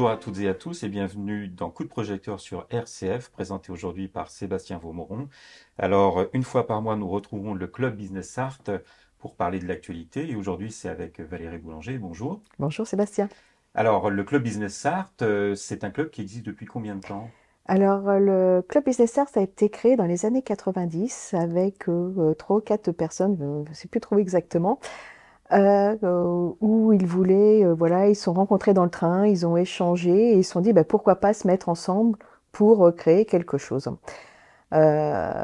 Bonjour à toutes et à tous et bienvenue dans Coup de projecteur sur RCF, présenté aujourd'hui par Sébastien Vaumeron. Alors, une fois par mois, nous retrouvons le Club Business Sarthe pour parler de l'actualité et aujourd'hui, c'est avec Valérie Boulanger. Bonjour. Bonjour Sébastien. Alors, le Club Business Sarthe, c'est un club qui existe depuis combien de temps? Le Club Business Arts a été créé dans les années 90 avec trois ou quatre personnes, je ne sais plus trop exactement, où ils voulaient, voilà, ils se sont rencontrés dans le train, ils ont échangé et ils se sont dit, bah, pourquoi pas se mettre ensemble pour créer quelque chose. Maintenant,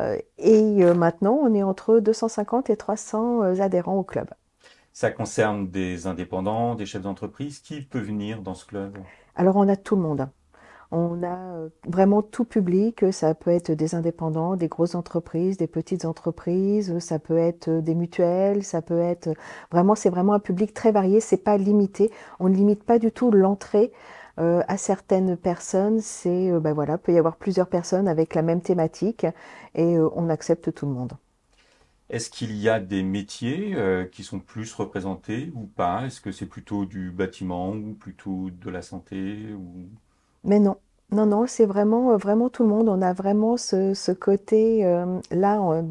on est entre 250 et 300 adhérents au club. Ça concerne des indépendants, des chefs d'entreprise. Qui peut venir dans ce club? Alors, on a tout le monde. On a vraiment tout public, ça peut être des indépendants, des grosses entreprises, des petites entreprises, ça peut être des mutuelles, ça peut être vraiment, c'est vraiment un public très varié, c'est pas limité. On ne limite pas du tout l'entrée à certaines personnes. C'est ben voilà, peut y avoir plusieurs personnes avec la même thématique et on accepte tout le monde. Est-ce qu'il y a des métiers qui sont plus représentés ou pas? Est-ce que c'est plutôt du bâtiment ou plutôt de la santé ou... Mais non, non, non, c'est vraiment, vraiment tout le monde. On a vraiment ce côté là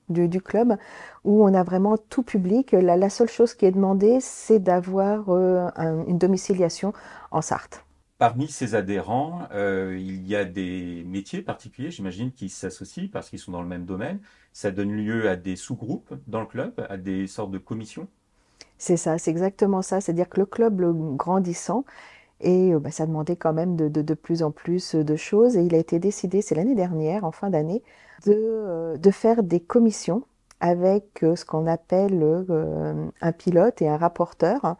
du club où on a vraiment tout public. La seule chose qui est demandée, c'est d'avoir une domiciliation en Sarthe. Parmi ces adhérents, il y a des métiers particuliers, j'imagine, qui s'associent parce qu'ils sont dans le même domaine. Ça donne lieu à des sous-groupes dans le club, à des sortes de commissions. C'est ça, c'est exactement ça. C'est-à-dire que le club grandissant, et bah, ça demandait quand même de plus en plus de choses. Et il a été décidé, c'est l'année dernière, en fin d'année, de faire des commissions avec ce qu'on appelle un pilote et un rapporteur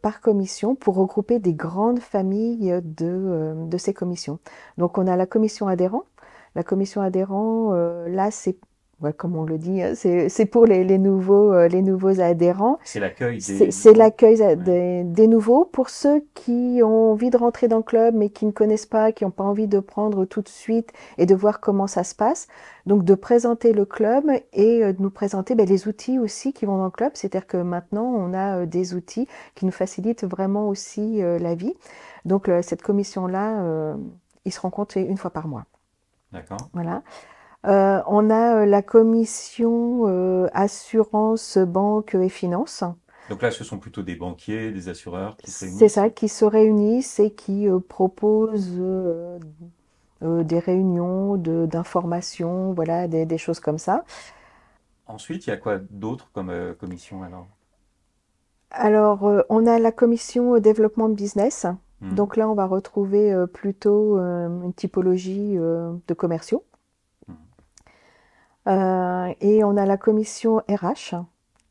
par commission pour regrouper des grandes familles de ces commissions. Donc on a la commission adhérent. La commission adhérent, là, c'est ouais, comme on le dit, hein, c'est pour les nouveaux adhérents. C'est l'accueil C'est des c'est nouveaux. l'accueil Ouais. des nouveaux. Pour ceux qui ont envie de rentrer dans le club, mais qui ne connaissent pas, qui n'ont pas envie de prendre tout de suite et de voir comment ça se passe. Donc, de présenter le club et de nous présenter ben, les outils aussi qui vont dans le club. C'est-à-dire que maintenant, on a des outils qui nous facilitent vraiment aussi la vie. Donc, cette commission-là, ils se rencontrent une fois par mois. D'accord. Voilà. On a la commission assurance, banque et finances. Donc là, ce sont plutôt des banquiers, des assureurs qui se C'est réunissent. ça, qui se réunissent et qui proposent des réunions d'information, voilà, des choses comme ça. Ensuite, il y a quoi d'autre comme commission alors? Alors, on a la commission développement de business. Hmm, Donc là, on va retrouver plutôt une typologie de commerciaux. hmm. Et on a la commission RH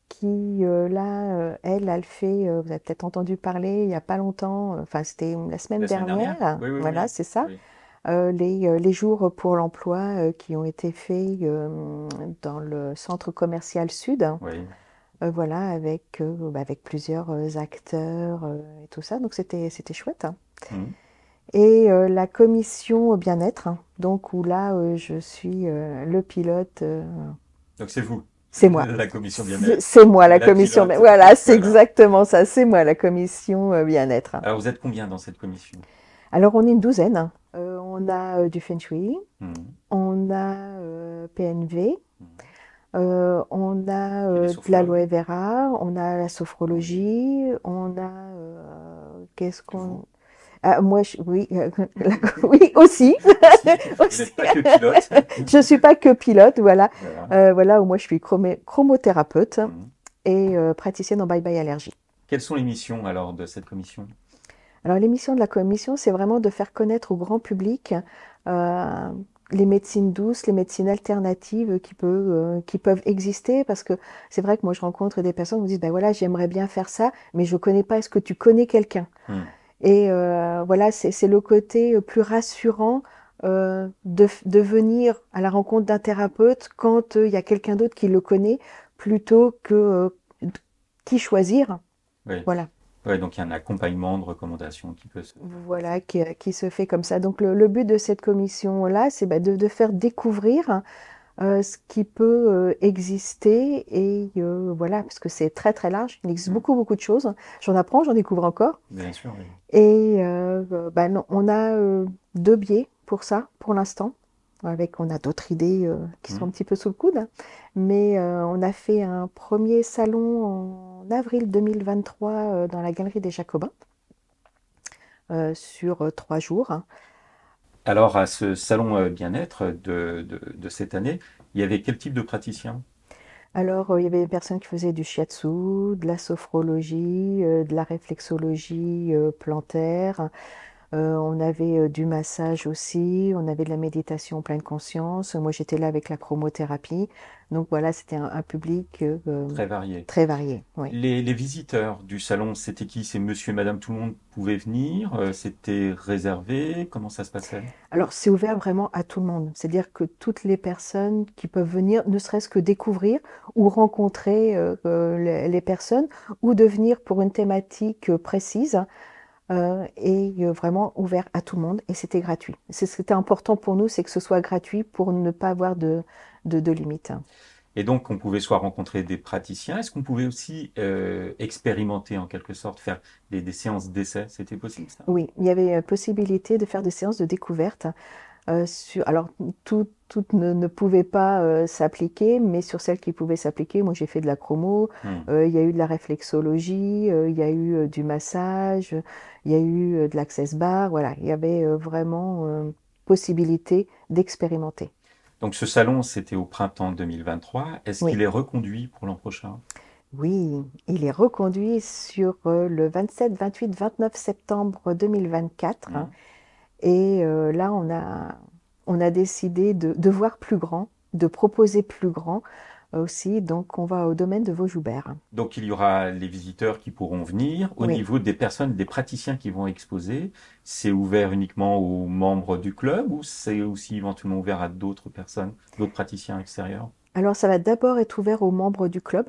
qui, là, elle fait, vous avez peut-être entendu parler il n'y a pas longtemps, enfin c'était la semaine La semaine dernière? dernière, Oui, oui, voilà, oui. c'est ça, Oui. les jours pour l'emploi qui ont été faits dans le centre commercial sud, Oui. voilà, avec plusieurs acteurs et tout ça, donc c'était chouette, hein. Hmm. Et la commission bien-être, hein, donc où là je suis le pilote, Donc c'est vous, c'est moi. la commission bien-être, C'est moi la la commission. pilote. Voilà, c'est Voilà. exactement ça. C'est moi la commission bien-être. Alors vous êtes combien dans cette commission? Alors on est une douzaine. On a du Feng Shui, Hmm, on a PNV, hmm. on a Il y a des de sophrologues, l'aloe vera, on a la oui. sophrologie, on a qu'est-ce qu'on Vous ah, moi oui oui aussi aussi, vous aussi. n'êtes pas que pilote. Je suis pas que pilote, voilà. Voilà. Voilà où moi je suis chromothérapeute Hmm. et praticienne en bye bye allergie. Quelles sont les missions alors de cette commission? Alors l'émission de la commission, c'est vraiment de faire connaître au grand public euh, les médecines douces, les médecines alternatives qui peuvent exister, parce que c'est vrai que moi je rencontre des personnes qui me disent, ben voilà, j'aimerais bien faire ça, mais je connais pas, est-ce que tu connais quelqu'un? Hmm. Et voilà, c'est le côté plus rassurant de venir à la rencontre d'un thérapeute quand il y a quelqu'un d'autre qui le connaît, plutôt que qui choisir. Oui. Voilà. Ouais, donc il y a un accompagnement de recommandations qui peut se faire. Voilà, qui se fait comme ça. Donc le but de cette commission-là, c'est bah, de faire découvrir, ce qui peut exister et voilà, parce que c'est très très large, il existe Hmm. beaucoup beaucoup de choses. J'en apprends, j'en découvre encore. Bien sûr, oui. Et bah non, on a deux biais pour ça, pour l'instant. On a d'autres idées qui sont Hmm. un petit peu sous le coude, mais on a fait un premier salon en avril 2023 dans la Galerie des Jacobins sur 3 jours. Alors, à ce salon bien-être de cette année, il y avait quel type de praticien? Alors, il y avait des personnes qui faisaient du shiatsu, de la sophrologie, de la réflexologie plantaire. On avait du massage aussi, on avait de la méditation en pleine conscience. Moi, j'étais là avec la chromothérapie. Donc voilà, c'était un public Très varié. très varié. Oui. Les visiteurs du salon, c'était qui? C'est monsieur et madame, tout le monde pouvait venir? C'était réservé? Comment ça se passait? Alors, c'est ouvert vraiment à tout le monde. C'est-à-dire que toutes les personnes qui peuvent venir, ne serait-ce que découvrir ou rencontrer les personnes, ou de venir pour une thématique précise, et vraiment ouvert à tout le monde. Et c'était gratuit. C'est ce qui était important pour nous, c'est que ce soit gratuit pour ne pas avoir de limite. Et donc, on pouvait soit rencontrer des praticiens, est-ce qu'on pouvait aussi expérimenter en quelque sorte, faire des séances d'essai? C'était possible ça? Oui, il y avait possibilité de faire des séances de découverte. Alors, toutes ne pouvaient pas s'appliquer, mais sur celles qui pouvaient s'appliquer, moi j'ai fait de la chromo, Hmm. il y a eu de la réflexologie, il y a eu du massage, il y a eu de l'access bar, voilà, il y avait vraiment possibilité d'expérimenter. Donc, ce salon, c'était au printemps 2023. Est-ce Oui, qu'il est reconduit pour l'an prochain? oui, il est reconduit sur le 27, 28, 29 septembre 2024. Hmm. Et là, on a décidé de voir plus grand, de proposer plus grand aussi. Donc, on va au domaine de Vaujoubert. Donc, il y aura les visiteurs qui pourront venir. Au Oui. niveau des personnes, des praticiens qui vont exposer, c'est ouvert uniquement aux membres du club ou c'est aussi éventuellement ouvert à d'autres personnes, d'autres praticiens extérieurs? Alors, ça va d'abord être ouvert aux membres du club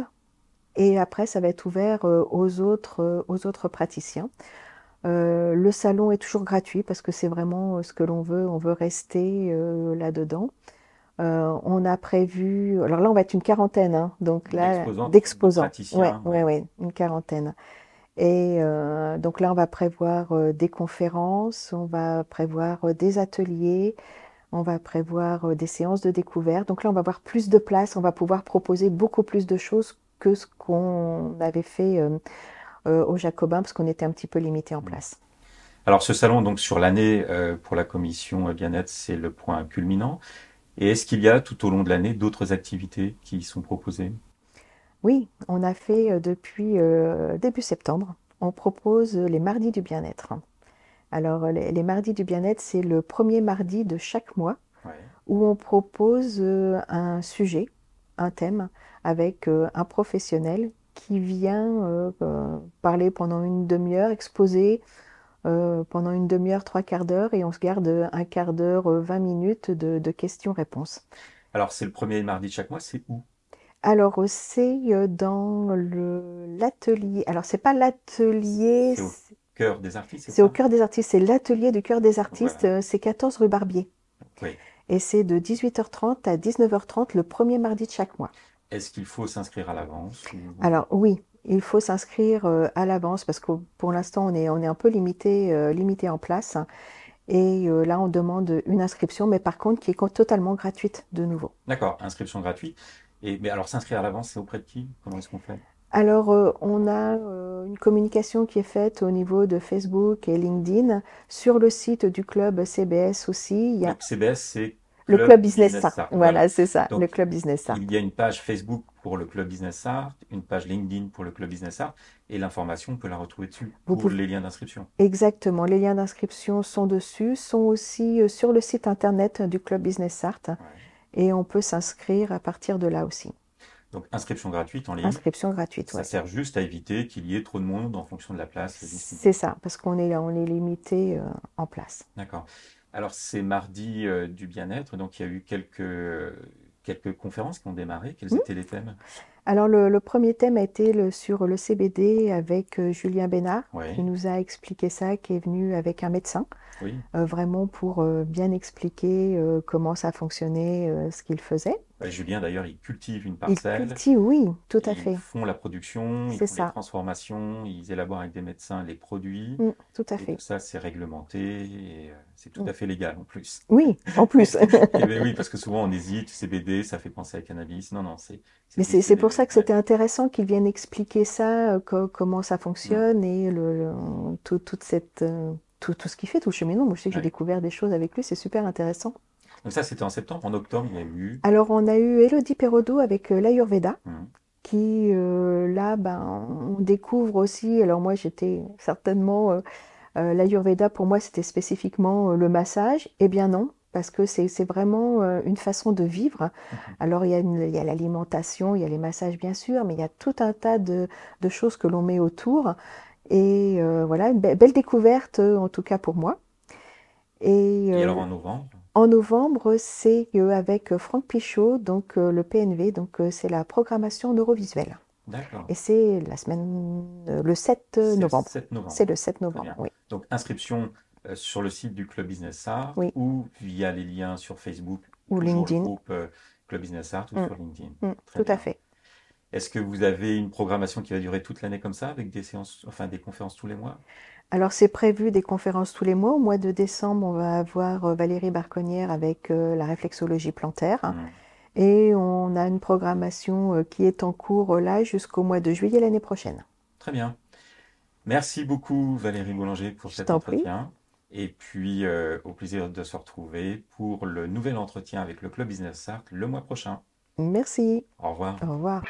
et après, ça va être ouvert aux autres praticiens. Le salon est toujours gratuit parce que c'est vraiment ce que l'on veut. On veut rester là-dedans. On a prévu, alors là, on va être une quarantaine, hein, donc là, D'exposantes, de d'exposants. Ouais, praticiens, ouais, oui. ouais, une quarantaine. Et donc là, on va prévoir des conférences, on va prévoir des ateliers, on va prévoir des séances de découverte. Donc là, on va avoir plus de place, on va pouvoir proposer beaucoup plus de choses que ce qu'on avait fait au Jacobin, parce qu'on était un petit peu limité en Hmm. place. Alors, ce salon, donc, sur l'année, pour la commission bien-être, c'est le point culminant. Et est-ce qu'il y a tout au long de l'année d'autres activités qui sont proposées? Oui, on a fait depuis début septembre, on propose les mardis du bien-être. Alors, les mardis du bien-être, c'est le premier mardi de chaque mois Ouais. où on propose un sujet, un thème, avec un professionnel qui vient parler pendant une demi-heure, exposer pendant une demi-heure, trois quarts d'heure, et on se garde un quart d'heure, 20 minutes de questions-réponses. Alors, c'est le premier mardi de chaque mois, c'est où? Alors, c'est dans l'atelier. Alors, c'est pas l'atelier, C'est au cœur des artistes, c'est c'est au ça? cœur des artistes. C'est l'atelier du cœur des artistes. Voilà. C'est 14 rue Barbier. Oui. Et c'est de 18h30 à 19h30 le premier mardi de chaque mois. Est-ce qu'il faut s'inscrire à l'avance ou... Alors oui, il faut s'inscrire à l'avance parce que pour l'instant on est un peu limité en place. Et là on demande une inscription, mais par contre qui est totalement gratuite de nouveau. D'accord, inscription gratuite. Mais alors, s'inscrire à l'avance, c'est auprès de qui? Comment est-ce qu'on fait? Alors on a une communication qui est faite au niveau de Facebook et LinkedIn. Sur le site du club CBS aussi, il y a Donc, CBS, c'est le club Club Business Business Start. Start. Voilà. Voilà, c'est ça, le Donc, club Business il Start. y a une page Facebook pour le Club Business Start, une page LinkedIn pour le Club Business Start, et l'information, on peut la retrouver dessus Vous pour pouvez les liens d'inscription. exactement, les liens d'inscription sont dessus, sont aussi sur le site internet du club Business Start. Ouais. Et on peut s'inscrire à partir de là aussi. Donc, inscription gratuite en ligne. Inscription gratuite, Ça ouais. sert juste à éviter qu'il y ait trop de monde en fonction de la place C'est disponible. ça, parce qu'on est limité en place. D'accord. Alors, c'est mardi du bien-être, donc il y a eu quelques conférences qui ont démarré. Quels Hmm. étaient les thèmes? Alors le premier thème a été sur le CBD avec Julien Bénard, qui Oui, nous a expliqué ça, qui est venu avec un médecin, oui. vraiment pour bien expliquer comment ça fonctionnait, ce qu'il faisait. Ouais, Julien, d'ailleurs, il cultive une Il parcelle, cultive, oui, tout à ils fait, font la production, ils c'est font les ça. transformations, ils élaborent avec des médecins les produits, Tout à et tout fait. ça, c'est réglementé, et c'est tout Mm. à fait légal en plus. Oui, en plus. Et ben oui, parce que souvent on hésite, CBD, ça fait penser à cannabis. Non, non, c'est Mais du c'est pour ça CBD. que Ouais, c'était intéressant qu'ils viennent expliquer ça, comment ça mm, fonctionne et toute cette, tout ce qu'il fait, tout le cheminement. Moi, je sais que j'ai ouais. découvert des choses avec lui, c'est super intéressant. Donc ça, c'était en septembre. En octobre, il y a eu. Alors, on a eu Elodie Perrodo avec l'Ayurveda, Mm, qui, là, ben, on découvre aussi. Alors, moi, j'étais certainement. L'Ayurveda, pour moi, c'était spécifiquement le massage. Eh bien, non, parce que c'est vraiment une façon de vivre. mhm. Alors, il y a l'alimentation, il y a les massages, bien sûr, mais il y a tout un tas de choses que l'on met autour. Et voilà, une belle découverte, en tout cas pour moi. Et Et alors en novembre? en novembre, c'est avec Franck Pichot, donc le PNV, donc c'est la programmation neurovisuelle. D'accord. Et c'est la semaine, le 7 C'est le novembre. 7 novembre. C'est le 7 Très novembre, bien. oui. Donc inscription sur le site du Club Business Art Oui, ou via les liens sur Facebook, ou toujours le LinkedIn. groupe Club Business Art ou Mm, sur LinkedIn. Très tout à bien. fait. Est-ce que vous avez une programmation qui va durer toute l'année comme ça, avec des séances, enfin des conférences tous les mois? Alors, c'est prévu des conférences tous les mois. Au mois de décembre, on va avoir Valérie Barconnière avec la réflexologie plantaire. Hmm. Et on a une programmation qui est en cours là jusqu'au mois de juillet l'année prochaine. Très bien. Merci beaucoup Valérie Boulanger pour Je cet t'en prie. entretien. Et puis au plaisir de se retrouver pour le nouvel entretien avec le Club Business Art le mois prochain. Merci. Au revoir. Au revoir.